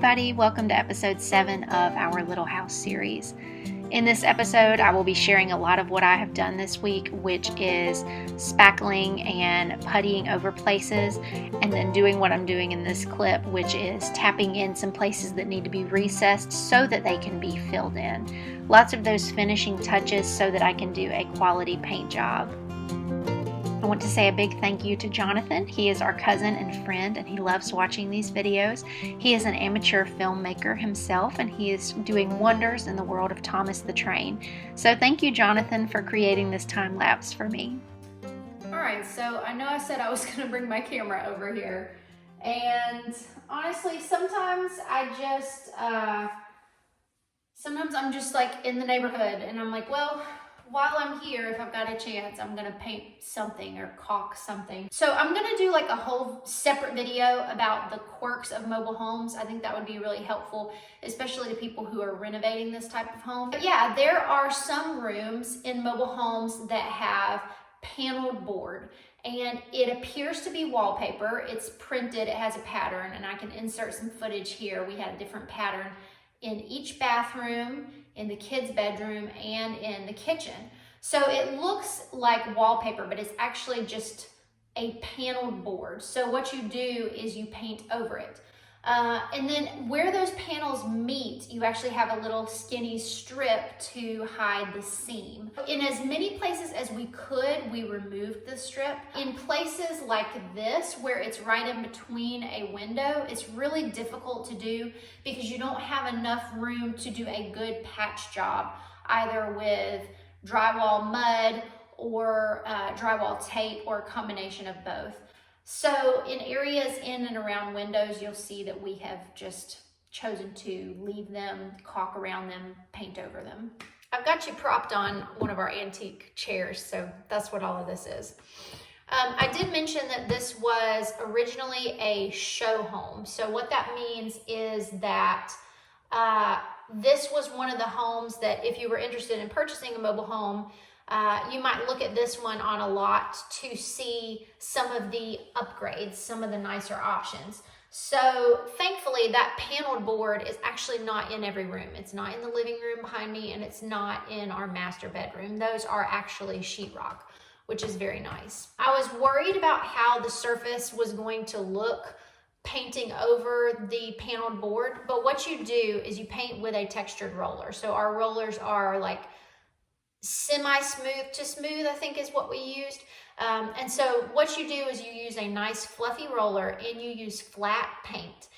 everybody. Welcome to episode 7 of our Little House series. In this episode, I will be sharing a lot of what I have done this week, which is spackling and puttying over places, and then doing what I'm doing in this clip, which is tapping in some places that need to be recessed so that they can be filled in. Lots of those finishing touches so that I can do a quality paint job. I want to say a big thank you to Jonathan. He is our cousin and friend, and he loves watching these videos. He is an amateur filmmaker himself, and he is doing wonders in the world of Thomas the Train. So thank you, Jonathan, for creating this time lapse for me. All right, so I know I said I was going to bring my camera over here, and honestly, sometimes I'm just like in the neighborhood, and I'm like, well, while I'm here, if I've got a chance, I'm gonna paint something or caulk something. So I'm gonna do like a whole separate video about the quirks of mobile homes. I think that would be really helpful, especially to people who are renovating this type of home. But yeah, there are some rooms in mobile homes that have paneled board, and it appears to be wallpaper. It's printed, it has a pattern, and I can insert some footage here. We had a different pattern in each bathroom, in the kids' bedroom, and in the kitchen. So it looks like wallpaper, but it's actually just a paneled board. So what you do is you paint over it. And then where those panels meet, you actually have a little skinny strip to hide the seam. In as many places as we could, we removed the strip. In places like this, where it's right in between a window, it's really difficult to do because you don't have enough room to do a good patch job, either with drywall mud or drywall tape, or a combination of both. So in areas in and around windows, you'll see that we have just chosen to leave them, caulk around them, paint over them. I've got you propped on one of our antique chairs, so that's what all of this is. I did mention that this was originally a show home. So what that means is that this was one of the homes that if you were interested in purchasing a mobile home, you might look at this one on a lot to see some of the upgrades, some of the nicer options. So thankfully that paneled board is actually not in every room. It's not in the living room behind me, and it's not in our master bedroom. Those are actually sheetrock, which is very nice. I was worried about how the surface was going to look painting over the paneled board, but what you do is you paint with a textured roller. So our rollers are like semi-smooth to smooth, I think is what we used. And so what you do is you use a nice fluffy roller and you use flat paint.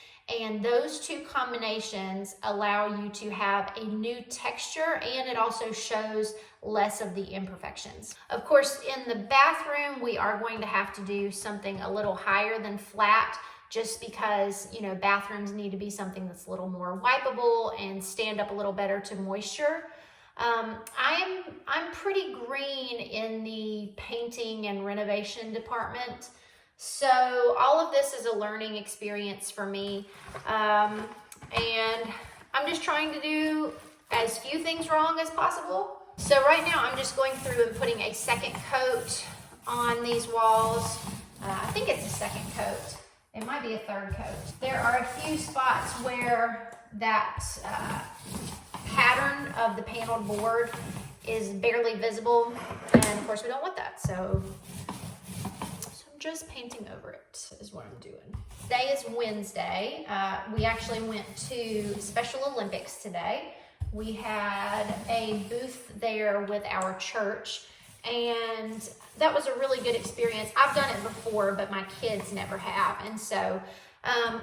And those two combinations allow you to have a new texture, and it also shows less of the imperfections. Of course, in the bathroom, we are going to have to do something a little higher than flat, just because, you know, bathrooms need to be something that's a little more wipeable and stand up a little better to moisture. I'm pretty green in the painting and renovation department, so all of this is a learning experience for me, and I'm just trying to do as few things wrong as possible. So right now I'm just going through and putting a second coat on these walls. I think it's a second coat. It might be a third coat. There are a few spots where that pattern of the paneled board is barely visible, and of course we don't want that, so I'm just painting over it is what I'm doing. Today is Wednesday. We actually went to Special Olympics today. We had a booth there with our church, and that was a really good experience. I've done it before, but my kids never have, and so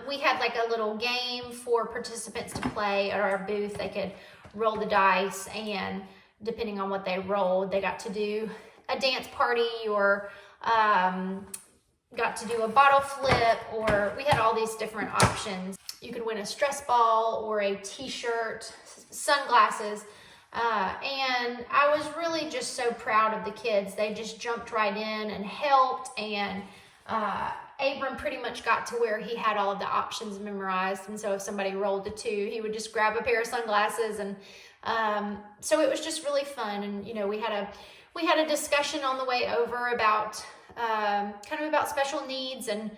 we had like a little game for participants to play at our booth. They could roll the dice, and depending on what they rolled, they got to do a dance party, or got to do a bottle flip, or we had all these different options. You could win a stress ball or a t-shirt, sunglasses, and I was really just so proud of the kids. They just jumped right in and helped, and Abram pretty much got to where he had all of the options memorized, and so if somebody rolled a 2, he would just grab a pair of sunglasses, and so it was just really fun. And you know, we had a discussion on the way over about kind of about special needs, and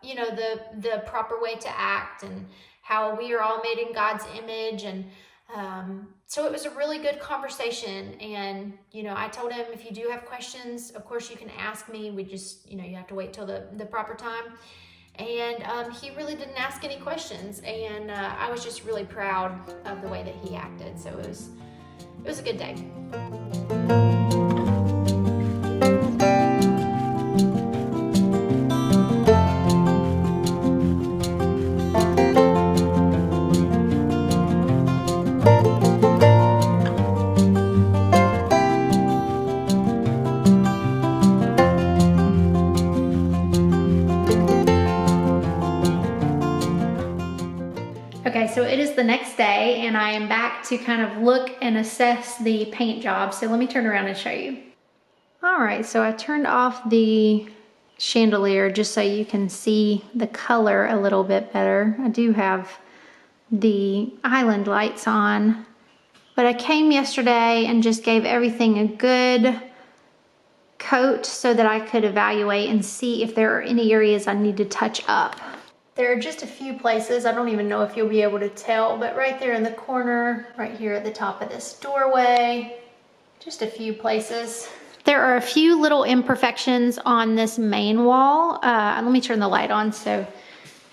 you know, the proper way to act, and how we are all made in God's image. And so it was a really good conversation. And, you know, I told him, if you do have questions, of course you can ask me. We just, you know, you have to wait till the proper time. And he really didn't ask any questions. And I was just really proud of the way that he acted. So it was a good day. Okay, so it is the next day and I am back to kind of look and assess the paint job. So let me turn around and show you. All right, so I turned off the chandelier just so you can see the color a little bit better. I do have the island lights on, but I came yesterday and just gave everything a good coat so that I could evaluate and see if there are any areas I need to touch up. There are just a few places, I don't even know if you'll be able to tell, but right there in the corner, right here at the top of this doorway, just a few places. There are a few little imperfections on this main wall. Let me turn the light on so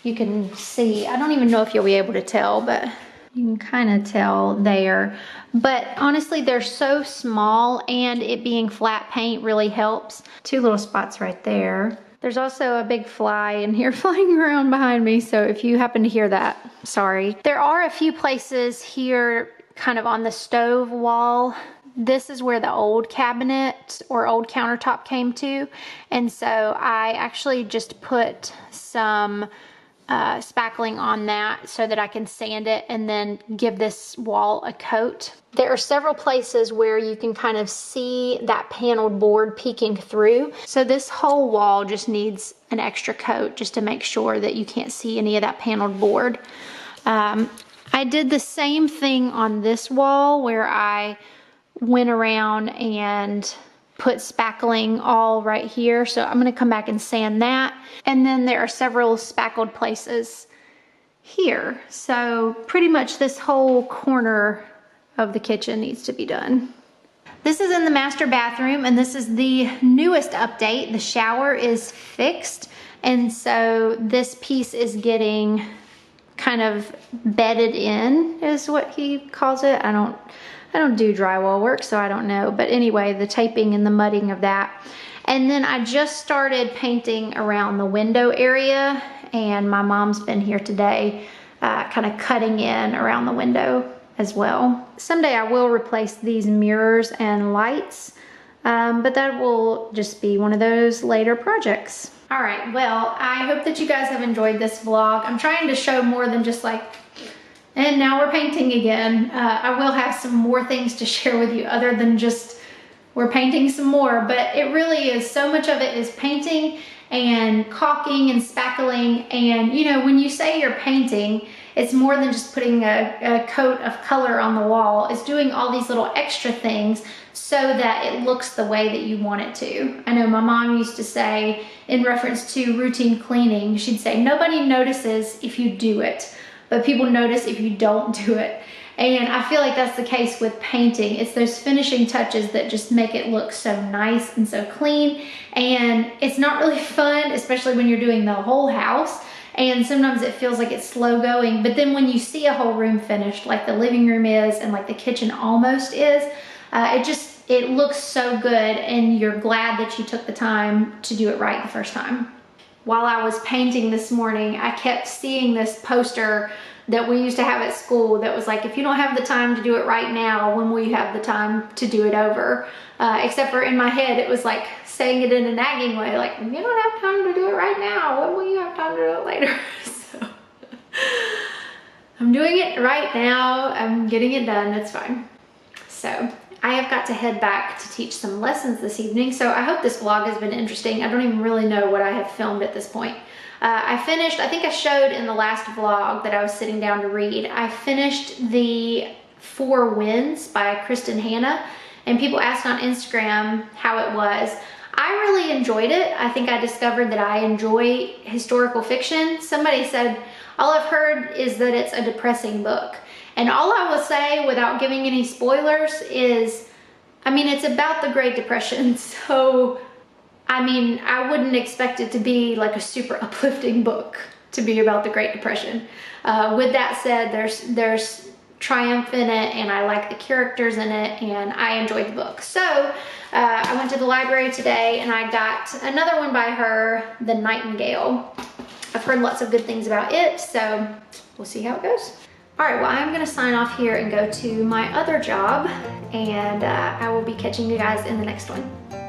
you can see. I don't even know if you'll be able to tell, but you can kind of tell there. But honestly, they're so small, and it being flat paint really helps. Two little spots right there. There's also a big fly in here flying around behind me, so if you happen to hear that, sorry. There are a few places here kind of on the stove wall. This is where the old cabinet or old countertop came to, and so I actually just put some spackling on that so that I can sand it and then give this wall a coat. There are several places where you can kind of see that paneled board peeking through. So this whole wall just needs an extra coat just to make sure that you can't see any of that paneled board. I did the same thing on this wall where I went around and put spackling all right here. So I'm gonna come back and sand that. And then there are several spackled places here. So pretty much this whole corner of the kitchen needs to be done. This is in the master bathroom, and this is the newest update. The shower is fixed, and so this piece is getting kind of bedded in, is what he calls it. I don't do drywall work, so I don't know. But anyway, the taping and the mudding of that. And then I just started painting around the window area, and my mom's been here today kind of cutting in around the window as well. Someday I will replace these mirrors and lights, but that will just be one of those later projects. All right, well, I hope that you guys have enjoyed this vlog. I'm trying to show more than just like, and now we're painting again. I will have some more things to share with you other than just we're painting some more, but it really is, so much of it is painting and caulking and spackling. And you know, when you say you're painting, it's more than just putting a coat of color on the wall. It's doing all these little extra things so that it looks the way that you want it to. I know my mom used to say, in reference to routine cleaning, she'd say, nobody notices if you do it, but people notice if you don't do it. And I feel like that's the case with painting. It's those finishing touches that just make it look so nice and so clean. And it's not really fun, especially when you're doing the whole house. And sometimes it feels like it's slow going. But then when you see a whole room finished, like the living room is and like the kitchen almost is, it looks so good, and you're glad that you took the time to do it right the first time. While I was painting this morning, I kept seeing this poster that we used to have at school that was like, if you don't have the time to do it right now, when will you have the time to do it over? Except for in my head, it was like saying it in a nagging way, like, you don't have time to do it right now, when will you have time to do it later? So I'm doing it right now. I'm getting it done, it's fine. So I have got to head back to teach some lessons this evening. So I hope this vlog has been interesting. I don't even really know what I have filmed at this point. I finished, I think I showed in the last vlog that I was sitting down to read. I finished the 4 Winds by Kristen Hanna, and people asked on Instagram how it was. I really enjoyed it. I think I discovered that I enjoy historical fiction. Somebody said, All I've heard is that it's a depressing book. And all I will say, without giving any spoilers, is, I mean, it's about the Great Depression, so, I mean, I wouldn't expect it to be like a super uplifting book to be about the Great Depression. With that said, there's triumph in it, and I like the characters in it, and I enjoyed the book. So I went to the library today and I got another one by her, The Nightingale. I've heard lots of good things about it, so we'll see how it goes. All right, well, I'm gonna sign off here and go to my other job, and I will be catching you guys in the next one.